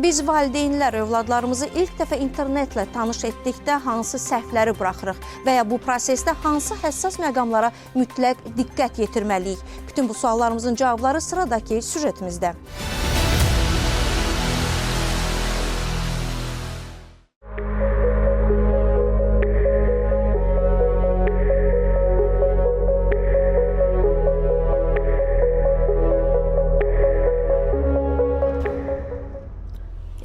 Biz valideynlər övladlarımızı ilk dəfə internetlə tanış etdikdə hansı səhvləri buraxırıq və ya bu prosesdə hansı həssas məqamlara mütləq diqqət yetirməliyik? Bütün bu suallarımızın cavabları sıradakı süjetimizdə.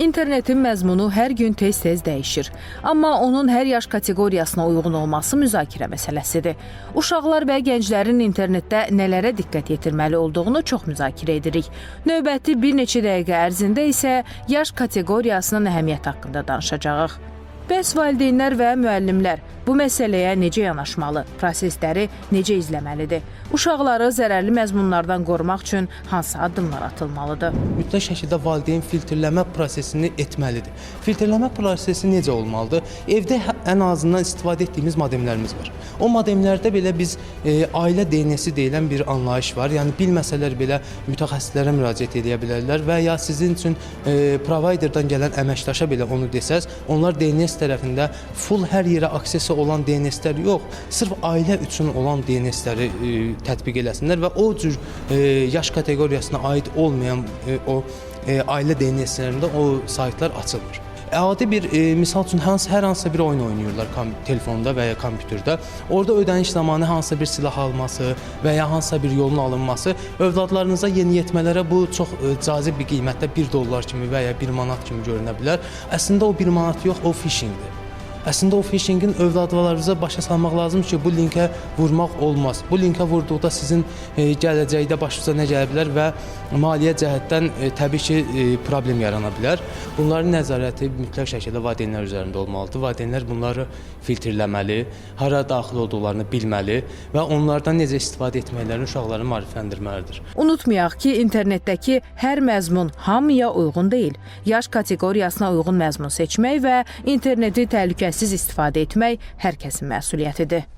İnternetin məzmunu hər gün tez-tez dəyişir. Amma onun hər yaş kateqoriyasına uyğun olması müzakirə məsələsidir. Uşaqlar və gənclərin internetdə nələrə diqqət yetirməli olduğunu çox müzakirə edirik. Növbəti bir neçə dəqiqə ərzində isə yaş kateqoriyasının əhəmiyyəti haqqında danışacağıq. Bəs valideynlər və müəllimlər bu məsələyə necə yanaşmalı, prosesləri necə izləməlidir? Uşaqları zərərli məzmunlardan qorumaq üçün hansı addımlar atılmalıdır? Mütləq şəkildə valideyn filtrləmə prosesini etməlidir. Filtrləmə prosesi necə olmalıdır? Evdə ən azından istifadə etdiyimiz modemlərimiz var. O modemlərdə belə biz ailə DNS-i deyilən bir anlayış var. Yəni bilməsələr belə mütəxəssislərə müraciət edə bilərlər və ya sizin üçün providerdən gələn əməkdaşa belə onu desəz, onlar DNS tərəfində full hər yerə aksesi olan DNS-lər yox, sırf ailə üçün olan DNS-ləri tətbiq eləsinlər və o cür yaş kateqoriyasına aid olmayan o ailə DNS-lərində o saytlar açılmır. Adi bir misal üçün hər hansısa bir oyun oynayırlar telefonda və ya kompüterdə. Orada ödəniş zamanı hansısa bir silah alması və ya hansısa bir yolun alınması övladlarınıza yeniyetmələrə bu çox cazib bir qiymətdə $1 kimi və ya 1 manat kimi görünə bilər. Əslində o 1 manat yox, o phishingdir. Əslində o phishingin övladlarınıza başa salmaq lazım ki, bu linkə vurmaq olmaz. Bu linkə vurduqda sizin gələcəkdə başınıza nə gələ bilər və maliyyə cəhətdən təbii ki, problem yarana bilər. Bunların nəzarəti mütləq şəkildə valideynlər üzərində olmalıdır. Valideynlər bunları filtrləməli, hara daxil olduqlarını bilməli və onlardan necə istifadə etməklərini uşaqları maarifləndirməlidir. Unutmayaq ki, internetdəki hər məzmun hamıya uyğun deyil. Yaş kateqoriyasına uyğun məzmun seçmək və interneti təhlükəsiz istifadə etmək hər kəsin məsuliyyətidir.